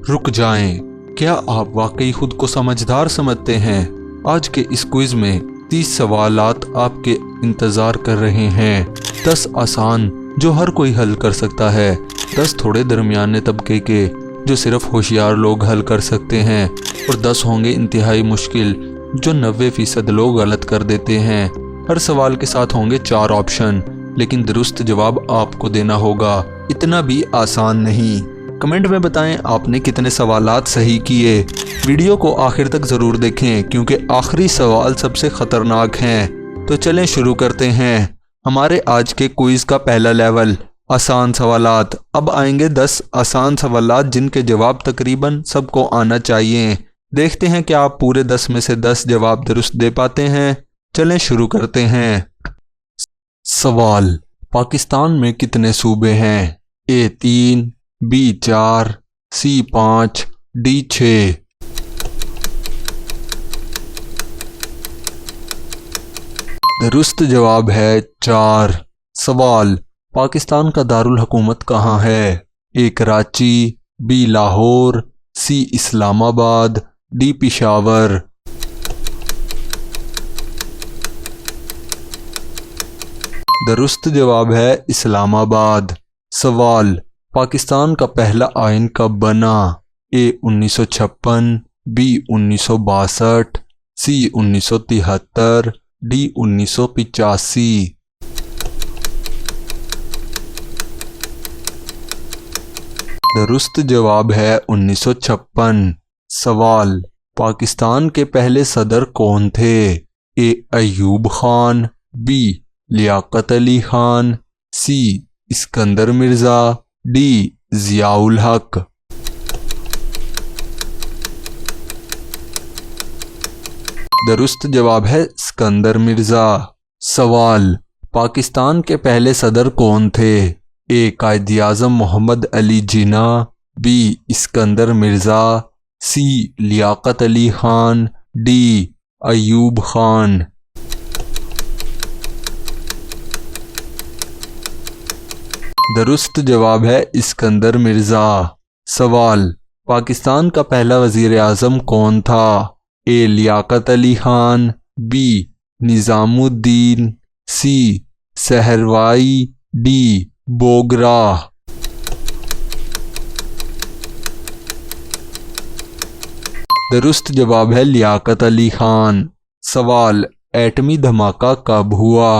रुक जाएं, क्या आप वाकई खुद को समझदार समझते हैं? आज के इस क्विज में 30 सवालात आपके इंतज़ार कर रहे हैं। 10 आसान जो हर कोई हल कर सकता है, 10 थोड़े दरमियाने तबके के जो सिर्फ होशियार लोग हल कर सकते हैं, और 10 होंगे इंतहाई मुश्किल जो 90% लोग गलत कर देते हैं। हर सवाल के साथ होंगे 4 ऑप्शन, लेकिन दुरुस्त जवाब आपको देना होगा। इतना भी आसान नहीं। कमेंट में बताएं आपने कितने सवालात सही किए। वीडियो को आखिर तक ज़रूर देखें क्योंकि आखिरी सवाल सबसे ख़तरनाक हैं। तो चलें शुरू करते हैं। हमारे आज के क्विज़ का पहला लेवल आसान सवालात। अब आएंगे 10 आसान सवालात जिनके जवाब तकरीबन सबको आना चाहिए। देखते हैं कि आप पूरे 10 में से 10 जवाब दुरुस्त दे पाते हैं। चलें शुरू करते हैं। सवाल, पाकिस्तान में कितने सूबे हैं? A 3, B 4, C 5, D 6। दुरुस्त जवाब है 4। सवाल, पाकिस्तान का दारुल हुकूमत कहाँ है? A Karachi, B Lahore, C Islamabad, D Peshawar. दुरुस्त जवाब है इस्लामाबाद। सवाल, पाकिस्तान का पहला आइन कब बना? A 1956, B 1962, C 1973, D 1985। दुरुस्त जवाब है 1956। सवाल, पाकिस्तान के पहले सदर कौन थे? A Ayub Khan, B Liaquat Ali Khan, C Iskander Mirza, D Ziaul Haq. दुरुस्त जवाब है इस्कंदर मिर्ज़ा। सवाल, पाकिस्तान के पहले सदर कौन थे? A Quaid Azam Muhammad Ali Jinnah, B Iskander Mirza, C Liaquat Ali Khan, D Ayub Khan. दुरुस्त जवाब है इस्कंदर मिर्ज़ा। सवाल, पाकिस्तान का पहला वज़ीर आज़म कौन था? A Liaquat Ali Khan, B Nizamuddin, C सहरवाई, D Bogra. दुरुस्त जवाब है लियाकत अली खान। सवाल, एटमी धमाका कब हुआ?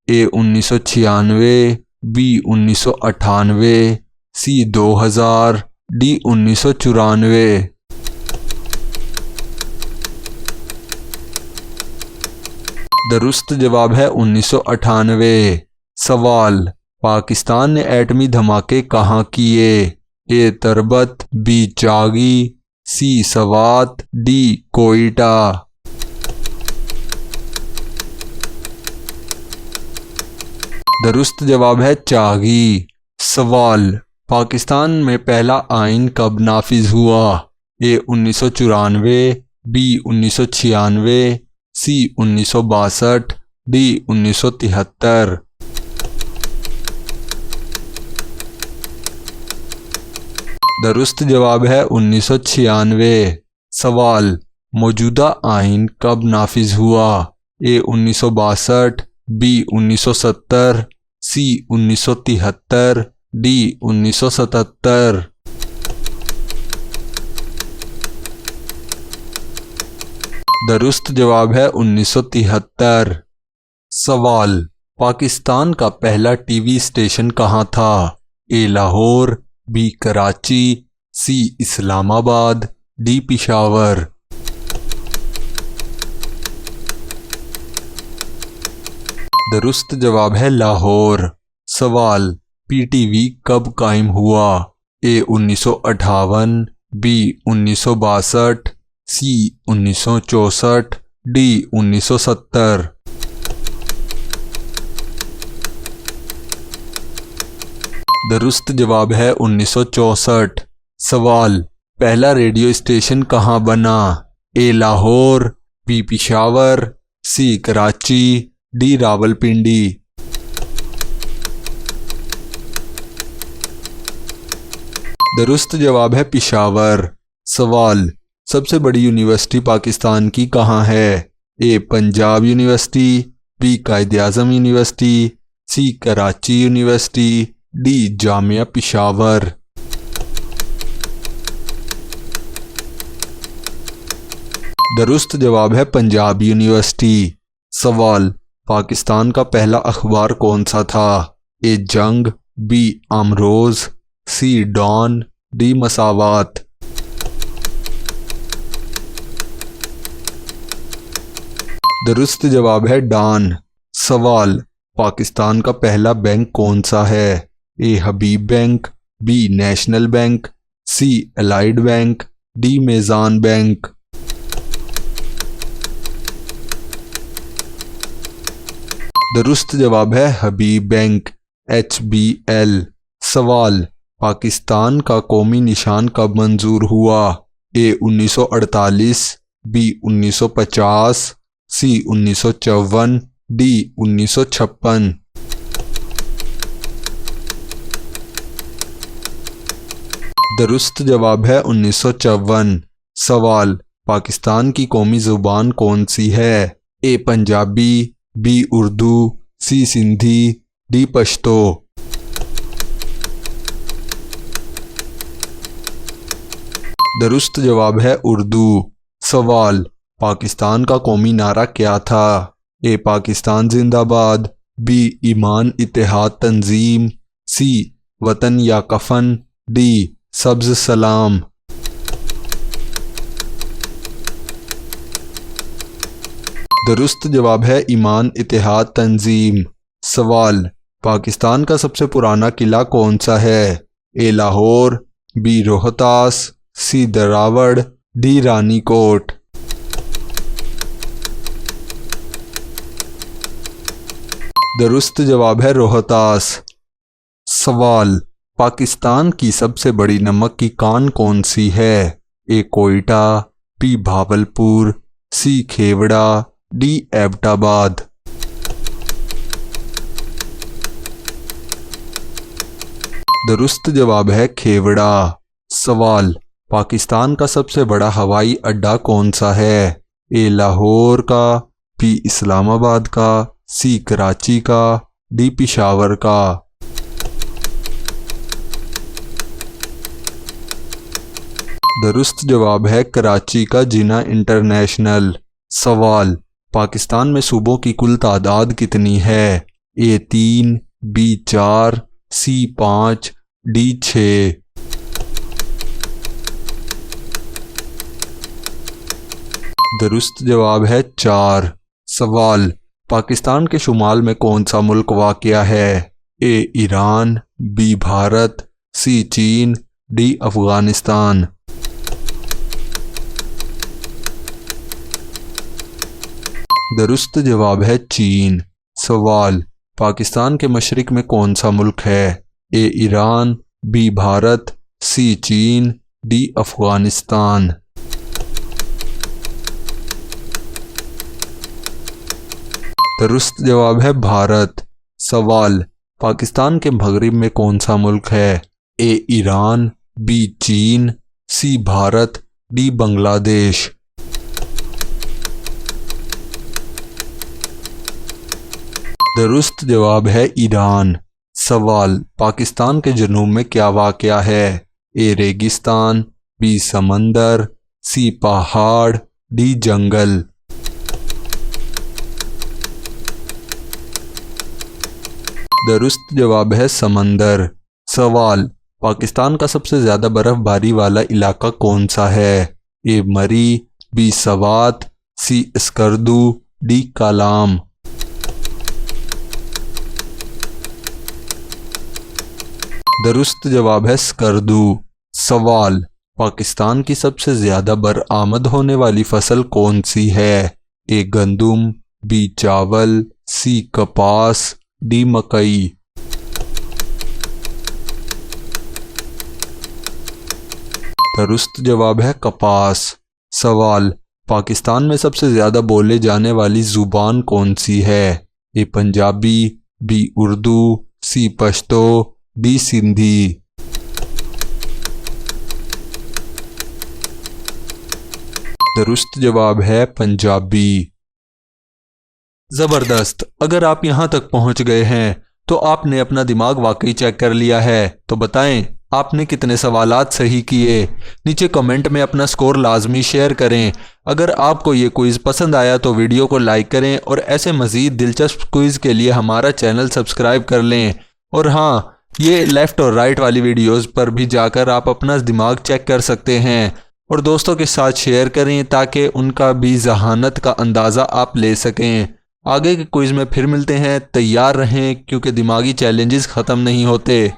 A 1996, B 1998, C 2000, D 1994। दुरुस्त जवाब है 1998। सवाल, पाकिस्तान ने एटमी धमाके कहाँ किए? A तरबत, B Chagai, C Swat, D Quetta. दुरुस्त जवाब है चागी। सवाल, पाकिस्तान में पहला आइन कब नाफिज हुआ? A 1994, B 1996, C 1962, D 1973। दुरुस्त जवाब है 1996। सवाल, मौजूदा आइन कब नाफिज हुआ? A 1962, B 1970, C 1973, D 1977। दुरुस्त जवाब है 1973। सवाल, पाकिस्तान का पहला टीवी स्टेशन कहाँ था? A Lahore, B Karachi, C Islamabad, D Peshawar. दुरुस्त जवाब है लाहौर। सवाल, PTV कब कायम हुआ? A 1958, B 1962, C 1964, D 1970। दुरुस्त जवाब है 1964। सवाल, पहला रेडियो स्टेशन कहाँ बना? A Lahore, B Peshawar, C Karachi, D Rawalpindi. दुरुस्त जवाब है पिशावर। सवाल, सबसे बड़ी यूनिवर्सिटी पाकिस्तान की कहाँ है? ए पंजाब यूनिवर्सिटी, बी कायद आज़म यूनिवर्सिटी, सी कराची यूनिवर्सिटी, डी जामिया पिशावर। दुरुस्त जवाब है पंजाब यूनिवर्सिटी। सवाल, पाकिस्तान का पहला अखबार कौन सा था? ए जंग, बी आमरोज, सी डॉन, डी मसावात। दुरुस्त जवाब है डॉन। सवाल, पाकिस्तान का पहला बैंक कौन सा है? ए हबीब बैंक, बी नेशनल बैंक, सी एलाइड बैंक, डी मेज़ान बैंक। दुरुस्त जवाब है हबीब बैंक, HBL। सवाल, पाकिस्तान का कौमी निशान कब मंजूर हुआ? ए 1948, बी 1950, सी 1954, डी 1956। दुरुस्त जवाब है 1954। सवाल, पाकिस्तान की कौमी ज़ुबान कौन सी है? ए पंजाबी, बी उर्दू, सी सिंधी, डी पश्तो। दुरुस्त जवाब है उर्दू। सवाल, पाकिस्तान का कौमी नारा क्या था? ए पाकिस्तान जिंदाबाद, बी ईमान इत्तेहाद तंजीम, सी वतन या कफन, डी सब्ज सलाम। दुरुस्त जवाब है ईमान इत्तेहाद तंजीम। सवाल, पाकिस्तान का सबसे पुराना किला कौन सा है? ए लाहौर, बी रोहतास, सी दरावड़, डी रानीकोट। दुरुस्त जवाब है रोहतास। सवाल, पाकिस्तान की सबसे बड़ी नमक की कान कौन सी है? ए कोयटा, बी भावलपुर, सी खेवड़ा, डी एबटाबाद। दुरुस्त जवाब है खेवड़ा। सवाल, पाकिस्तान का सबसे बड़ा हवाई अड्डा कौन सा है? ए लाहौर का, बी इस्लामाबाद का, सी कराची का, डी पिशावर का। दुरुस्त जवाब है कराची का जिना इंटरनेशनल। सवाल, पाकिस्तान में सूबों की कुल तादाद कितनी है? ए 3, बी 4, सी 5, डी 6। दुरुस्त जवाब है 4। सवाल, पाकिस्तान के शुमाल में कौन सा मुल्क वाक़या है? ए ईरान, बी भारत, सी चीन, डी अफगानिस्तान। दुरुस्त जवाब है चीन। सवाल, पाकिस्तान के मशरिक में कौन सा मुल्क है? ए ईरान, बी भारत, सी चीन, डी अफगानिस्तान। दुरुस्त जवाब है भारत। सवाल, पाकिस्तान के मगरिब में कौन सा मुल्क है? ए ईरान, बी चीन, सी भारत, डी बांग्लादेश। दुरुस्त जवाब है ईरान। सवाल, पाकिस्तान के जनूब में क्या वाक़या है? ए रेगिस्तान, बी समंदर, सी पहाड़, डी जंगल। दुरुस्त जवाब है समंदर। सवाल, पाकिस्तान का सबसे ज़्यादा बर्फबारी वाला इलाका कौन सा है? ए मरी, बी सवात, सी स्कर्दू, डी कालाम। दुरुस्त जवाब है स्कर्दू। सवाल, पाकिस्तान की सबसे ज़्यादा बरआमद होने वाली फसल कौन सी है? ए गंदुम, बी चावल, सी कपास, डी मकई। दुरुस्त जवाब है कपास। सवाल, पाकिस्तान में सबसे ज़्यादा बोले जाने वाली ज़ुबान कौन सी है? ए पंजाबी, बी उर्दू, सी पश्तो, डी सिंधी। दुरुस्त जवाब है पंजाबी। ज़बरदस्त। अगर आप यहाँ तक पहुँच गए हैं तो आपने अपना दिमाग वाकई चेक कर लिया है। तो बताएं आपने कितने सवालात सही किए। नीचे कमेंट में अपना स्कोर लाजमी शेयर करें। अगर आपको ये क्विज़ पसंद आया तो वीडियो को लाइक करें और ऐसे मज़ीद दिलचस्प क्विज़ के लिए हमारा चैनल सब्सक्राइब कर लें। और हाँ, ये लेफ़्ट और राइट वाली वीडियोज़ पर भी जाकर आप अपना दिमाग चेक कर सकते हैं और दोस्तों के साथ शेयर करें ताकि उनका भी जहानत का अंदाज़ा आप ले सकें। आगे के क्विज़ में फिर मिलते हैं। तैयार रहें क्योंकि दिमागी चैलेंजेस ख़त्म नहीं होते।